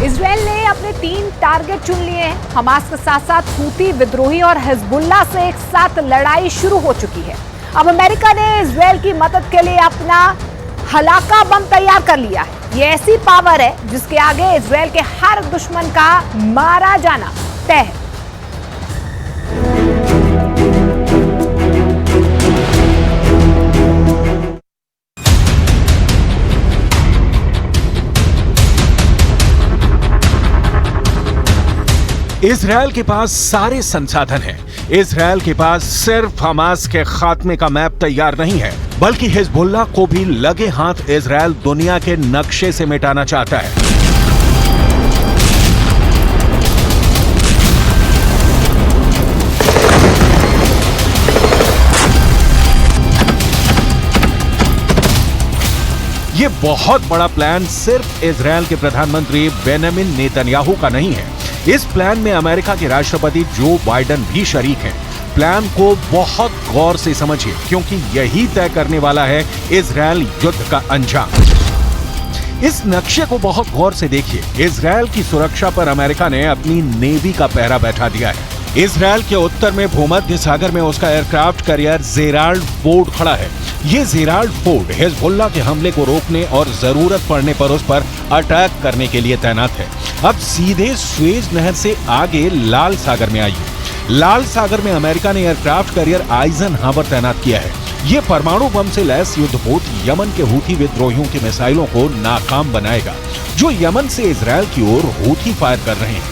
Israel ने अपने 3 target चुन लिए हैं। हमास के साथ साथ हूती विद्रोही और हिजबुल्लाह से एक साथ लड़ाई शुरू हो चुकी है। अब अमेरिका ने इजराइल की मदद के लिए अपना हलाका बम तैयार कर लिया है। ये ऐसी पावर है जिसके आगे इजराइल के हर दुश्मन का मारा जाना तय है। इजराइल के पास सारे संसाधन हैं। इजराइल के पास सिर्फ हमास के खात्मे का मैप तैयार नहीं है, बल्कि हिजबुल्लाह को भी लगे हाथ इजराइल दुनिया के नक्शे से मिटाना चाहता है। ये बहुत बड़ा प्लान सिर्फ इजराइल के प्रधानमंत्री बेंजामिन नेतन्याहू का नहीं है। इस प्लान में अमेरिका के राष्ट्रपति जो बाइडेन भी शरीक हैं। प्लान को बहुत गौर से समझिए, क्योंकि यही तय करने वाला है इजराइल युद्ध का अंजाम। इस नक्शे को बहुत गौर से देखिए। इजराइल की सुरक्षा पर अमेरिका ने अपनी नेवी का पहरा बैठा दिया है। इजराइल के उत्तर में भूमध्य सागर में उसका एयरक्राफ्ट कैरियर जेराल्ड फोर्ड खड़ा है। ये जेराल्ड फोर्ड हिजबुल्लाह के हमले को रोकने और जरूरत पड़ने पर उस पर अटैक करने के लिए तैनात है। अब सीधे स्वेज नहर से आगे लाल सागर में आइए। लाल सागर में अमेरिका ने एयरक्राफ्ट कैरियर आइजनहावर तैनात किया है। ये परमाणु बम से लैस युद्धपोत यमन के हूथी विद्रोहियों की मिसाइलों को नाकाम बनाएगा, जो यमन से इजराइल की ओर हूथी फायर कर रहे हैं।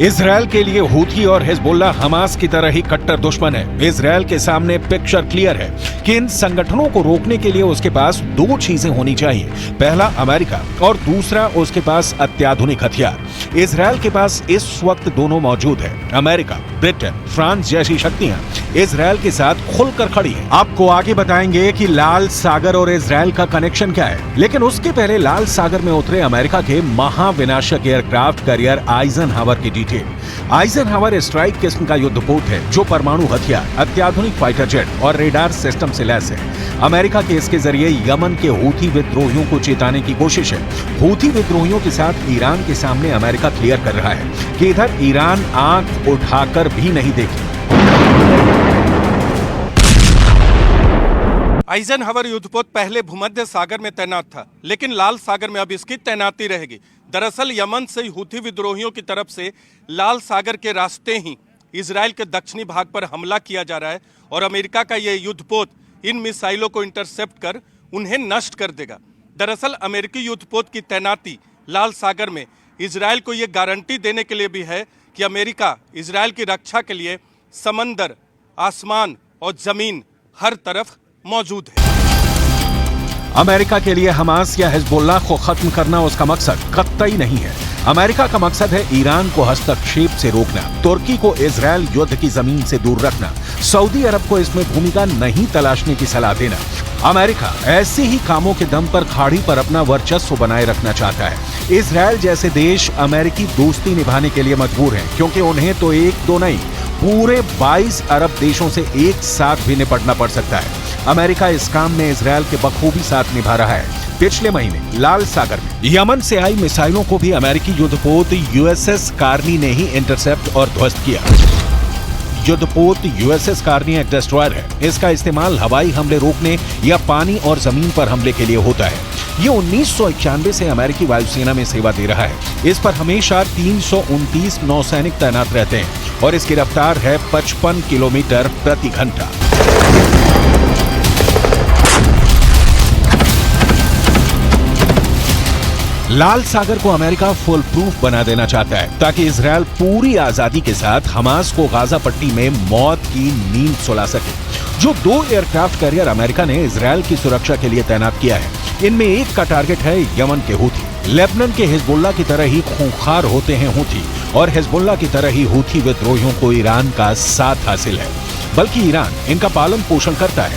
इजराइल के लिए हूथी और हिजबुल्लाह हमास की तरह ही कट्टर दुश्मन है। इजराइल के सामने पिक्चर क्लियर है कि इन संगठनों को रोकने के लिए उसके पास 2 चीजें होनी चाहिए। पहला अमेरिका और दूसरा उसके पास अत्याधुनिक हथियार। इजराइल के पास इस वक्त दोनों मौजूद है। अमेरिका, ब्रिटेन, फ्रांस जैसी शक्तियां इजराइल के साथ खुलकर खड़ी हैं। आपको आगे बताएंगे कि लाल सागर और इजराइल का कनेक्शन क्या है, लेकिन उसके पहले लाल सागर में उतरे अमेरिका के महाविनाशक एयरक्राफ्ट कैरियर आइजनहावर की डिटेल। आइजनहावर स्ट्राइक किस्म का युद्धपोत है जो परमाणु हथियार, अत्याधुनिक फाइटर जेट और रेडार सिस्टम से लैस है। अमेरिका के इसके जरिए यमन के हूथी विद्रोहियों को चेताने की कोशिश है। हूथी विद्रोहियों के साथ ईरान के सामने अमेरिका क्लियर कर रहा है कि इधर ईरान आंख उठाकर भी नहीं देखे। आइजनहावर युद्धपोत पहले भूमध्य सागर में तैनात था, लेकिन लाल सागर में अब इसकी तैनाती रहेगी। दरअसल यमन से हूथी विद्रोहियों की तरफ से लाल सागर के रास्ते ही इजराइल के दक्षिणी भाग पर हमला किया जा रहा है और अमेरिका का यह युद्धपोत इन मिसाइलों को इंटरसेप्ट कर उन्हें नष्ट कर देगा। दरअसल अमेरिकी युद्धपोत की तैनाती लाल सागर में इजराइल को यह गारंटी देने के लिए भी है कि अमेरिका इजराइल की रक्षा के लिए समंदर, आसमान और जमीन हर तरफ मौजूद है। अमेरिका के लिए हमास या हिजबुल्लाह को खत्म करना उसका मकसद कतई नहीं है। अमेरिका का मकसद है ईरान को हस्तक्षेप से रोकना, तुर्की को इजराइल युद्ध की जमीन से दूर रखना, सऊदी अरब को इसमें भूमिका नहीं तलाशने की सलाह देना। अमेरिका ऐसे ही कामों के दम पर खाड़ी पर अपना वर्चस्व बनाए रखना चाहता है। इजराइल जैसे देश अमेरिकी दोस्ती निभाने के लिए मजबूर हैं, क्योंकि उन्हें तो 1-2 नहीं, पूरे 22 अरब देशों से एक साथ भी निपटना पड़ सकता है। अमेरिका इस काम में इजराइल के बखूबी साथ निभा रहा है। पिछले महीने लाल सागर में यमन से आई मिसाइलों को भी अमेरिकी युद्धपोत यूएसएस कार्नी ने ही इंटरसेप्ट और ध्वस्त किया। युद्धपोत यूएसएस कार्नी एक डिस्ट्रॉयर है। इसका इस्तेमाल हवाई हमले रोकने या पानी और जमीन पर हमले के लिए होता है। ये 1991 से अमेरिकी वायुसेना में सेवा दे रहा है। इस पर हमेशा 329 नौसैनिक तैनात रहते हैं और इसकी रफ्तार है 55 किलोमीटर प्रति घंटा। लाल सागर को अमेरिका फुल प्रूफ बना देना चाहता है, ताकि इजराइल पूरी आजादी के साथ हमास को गाजा पट्टी में मौत की नींद सुला सके। जो 2 एयरक्राफ्ट कैरियर अमेरिका ने इजराइल की सुरक्षा के लिए तैनात किया है, इनमें एक का टारगेट है यमन के हूथी। लेबनान के हिजबुल्लाह की तरह ही खूंखार होते हैं हूथी, और हिजबुल्लाह की तरह ही हूथी विद्रोहियों को ईरान का साथ हासिल है, बल्कि ईरान, इनका पालन पोषण करता है।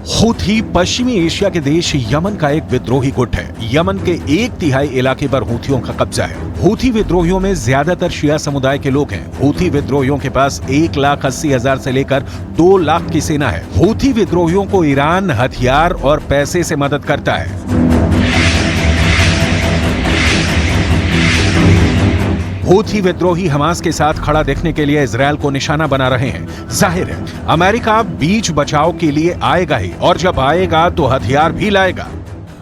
हूथी पश्चिमी एशिया के देश यमन का एक विद्रोही गुट है। यमन के 1/3 इलाके पर हूथियों का कब्जा है। हूथी विद्रोहियों में ज्यादातर शिया समुदाय के लोग हैं। हूथी विद्रोहियों के पास 1,80,000 से लेकर 2 लाख की सेना है। हूथी विद्रोहियों को ईरान हथियार और पैसे से मदद करता है। हूथी विद्रोही हमास के साथ खड़ा देखने के लिए इजरायल को निशाना बना रहे हैं। जाहिर है अमेरिका बीच बचाव के लिए आएगा ही, और जब आएगा तो हथियार भी लाएगा।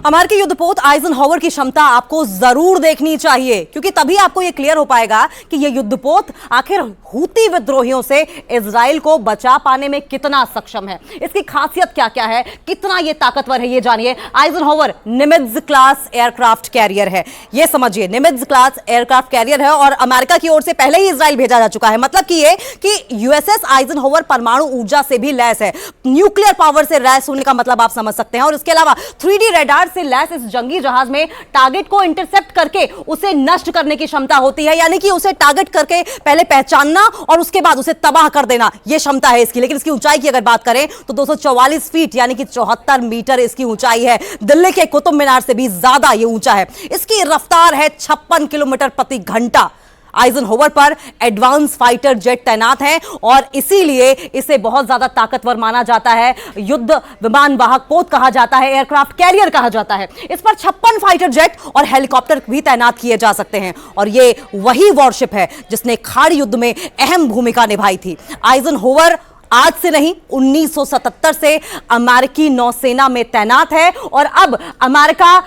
अमेरिकी युद्धपोत आइजनहावर की क्षमता आपको जरूर देखनी चाहिए, क्योंकि तभी आपको यह क्लियर हो पाएगा कि यह युद्धपोत आखिर हूती विद्रोहियों से इजराइल को बचा पाने में कितना सक्षम है, इसकी खासियत क्या क्या है, कितना यह ताकतवर है, ये जानिए। आइजनहावर निमित्ज क्लास एयरक्राफ्ट कैरियर है, यह समझिए, निमित्ज क्लास एयरक्राफ्ट कैरियर है और अमेरिका की ओर से पहले ही इजराइल भेजा जा चुका है। मतलब कि ये कि यूएसएस आइजनहावर परमाणु ऊर्जा से भी लैस है, न्यूक्लियर पावर से लैस होने का मतलब आप समझ सकते हैं। और इसके अलावा 3D रेडार से लैस इस जंगी जहाज में टारगेट को इंटरसेप्ट करके उसे नष्ट करने की क्षमता होती है, यानी कि उसे टारगेट करके पहले पहचानना और उसके बाद उसे तबाह कर देना, यह क्षमता है इसकी। लेकिन इसकी ऊंचाई की अगर बात करें तो 244 फीट यानी कि 74 मीटर इसकी ऊंचाई है। दिल्ली के कुतुब मीनार से भी ज्यादा यह ऊंचा है। इसकी रफ्तार है 56 किलोमीटर प्रति घंटा। आइजनहावर पर एडवांस फाइटर जेट तैनात हैं और इसीलिए इसे बहुत ज्यादा ताकतवर माना जाता है। युद्ध विमान वाहक पोत कहा जाता है, एयरक्राफ्ट कैरियर कहा जाता है। इस पर 56 फाइटर जेट और हेलीकॉप्टर भी तैनात किए जा सकते हैं और यह वही वॉरशिप है जिसने खाड़ी युद्ध में अहम भूमिका निभाई थी। आइजनहावर आज से नहीं, 1977 से अमेरिकी नौसेना में तैनात है और अब अमेरिका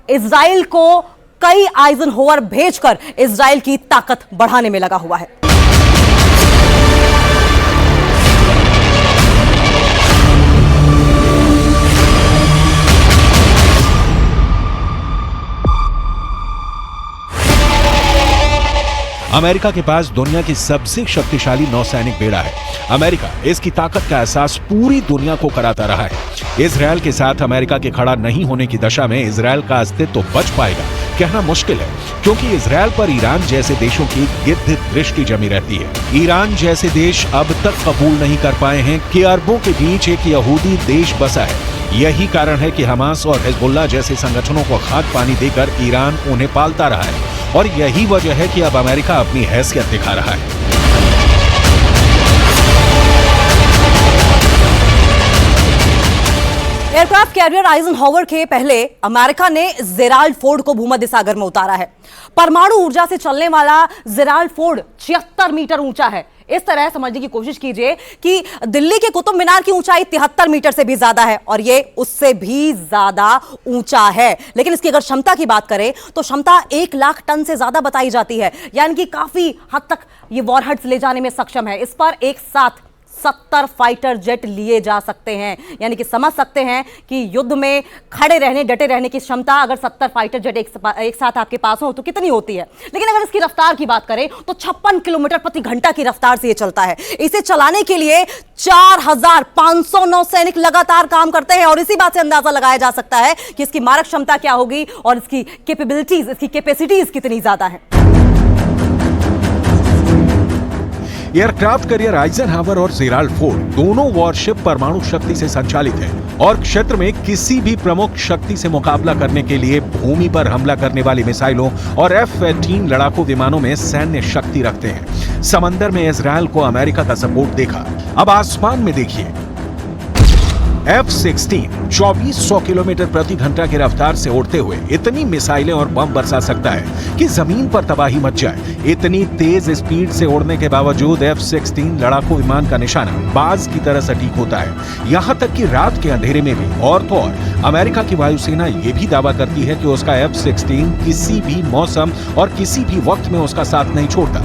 इजराइल को कई आइजनहावर भेजकर इजराइल की ताकत बढ़ाने में लगा हुआ है। अमेरिका के पास दुनिया की सबसे शक्तिशाली नौसैनिक बेड़ा है। अमेरिका इसकी ताकत का एहसास पूरी दुनिया को कराता रहा है। इजरायल के साथ अमेरिका के खड़ा नहीं होने की दशा में इजरायल का अस्तित्व तो बच पाएगा कहना मुश्किल है, क्योंकि इजरायल पर ईरान जैसे देशों की गिद्ध दृष्टि जमी रहती है। ईरान जैसे देश अब तक कबूल नहीं कर पाए हैं कि अरबों के बीच एक यहूदी देश बसा है। यही कारण है कि हमास और हिजबुल्लाह जैसे संगठनों को खाद पानी देकर ईरान उन्हें पालता रहा है, और यही वजह है कि अब अमेरिका अपनी हैसियत दिखा रहा है। एयरक्राफ्ट कैरियर आइजनहावर के पहले अमेरिका ने जेराल्ड फोर्ड को भूमध्य सागर में उतारा है। परमाणु ऊर्जा से चलने वाला जेराल्ड फोर्ड 76 मीटर ऊंचा है। इस तरह समझने की कोशिश कीजिए कि दिल्ली के कुतुब मीनार की ऊंचाई 73 मीटर से भी ज्यादा है और यह उससे भी ज्यादा ऊंचा है। लेकिन इसकी अगर क्षमता की बात करें तो क्षमता 1 लाख टन से ज्यादा बताई जाती है, यानी कि काफी हद तक यह वॉरहेड्स ले जाने में सक्षम है। इस पर एक साथ 70 फाइटर जेट लिए जा सकते हैं, यानी कि समझ सकते हैं कि युद्ध में खड़े रहने, डटे रहने की क्षमता अगर 70 फाइटर जेट एक साथ आपके पास हो तो कितनी होती है। लेकिन अगर इसकी रफ्तार की बात करें तो 56 किलोमीटर प्रति घंटा की रफ्तार से यह चलता है। इसे चलाने के लिए 4500 नौसैनिक लगातार काम करते हैं और इसी बात से अंदाजा लगाया जा सकता है कि इसकी मारक क्षमता क्या होगी और इसकी कैपेबिलिटीज, इसकी कैपेसिटीज कितनी ज्यादा है। एयरक्राफ्ट कैरियर आइजनहावर और जेराल्ड फोर्ड दोनों वॉरशिप परमाणु शक्ति से संचालित हैं और क्षेत्र में किसी भी प्रमुख शक्ति से मुकाबला करने के लिए भूमि पर हमला करने वाली मिसाइलों और F-18 लड़ाकू विमानों में सैन्य शक्ति रखते हैं। समंदर में इजरायल को अमेरिका का सपोर्ट देखा, अब आसमान में देखिए। F-16 2400 किलोमीटर प्रति घंटा की रफ्तार से उड़ते हुए इतनी मिसाइलें और बम बरसा सकता है कि जमीन पर तबाही मच जाए। इतनी तेज स्पीड से उड़ने के बावजूद F-16 लड़ाकू विमान का निशाना बाज की तरह सटीक होता है, यहां तक कि रात के अंधेरे में भी। और तो और अमेरिका की वायुसेना यह भी दावा करती है कि उसका F-16 किसी भी मौसम और किसी भी वक्त में उसका साथ नहीं छोड़ता।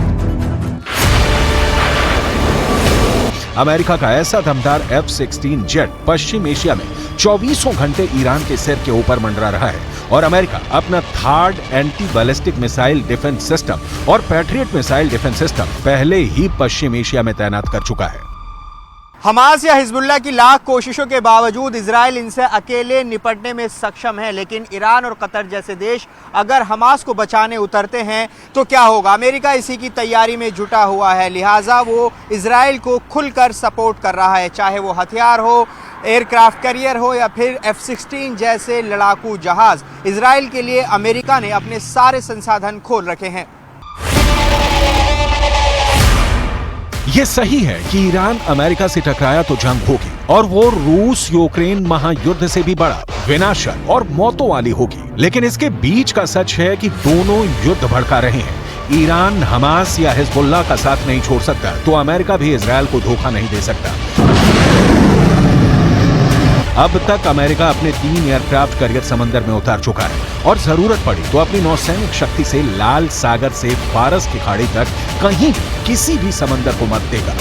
अमेरिका का ऐसा दमदार F-16 जेट पश्चिम एशिया में 24 घंटे ईरान के सिर के ऊपर मंडरा रहा है और अमेरिका अपना third anti ballistic missile defence system और पैट्रियट मिसाइल डिफेंस सिस्टम पहले ही पश्चिम एशिया में तैनात कर चुका है। हमास या हिजबुल्लाह की लाख कोशिशों के बावजूद इजराइल इनसे अकेले निपटने में सक्षम है, लेकिन ईरान और कतर जैसे देश अगर हमास को बचाने उतरते हैं तो क्या होगा। अमेरिका इसी की तैयारी में जुटा हुआ है, लिहाजा वो इजराइल को खुलकर सपोर्ट कर रहा है, चाहे वो हथियार हो, एयरक्राफ्ट कैरियर हो या फिर F-16 जैसे लड़ाकू जहाज, इजराइल के लिए अमेरिका ने अपने सारे संसाधन खोल रखे हैं। ये सही है कि ईरान अमेरिका से टकराया तो जंग होगी, और वो रूस यूक्रेन महायुद्ध से भी बड़ा, विनाशक और मौतों वाली होगी। लेकिन इसके बीच का सच है कि दोनों युद्ध भड़का रहे हैं। ईरान हमास या हिजबुल्लाह का साथ नहीं छोड़ सकता, तो अमेरिका भी इजराइल को धोखा नहीं दे सकता। अब तक अमेरिका अपने 3 एयरक्राफ्ट कैरियर समंदर में उतार चुका है, और जरूरत पड़ी तो अपनी नौसैनिक शक्ति से लाल सागर से फारस की खाड़ी तक कहीं भी किसी भी समंदर को मत देगा।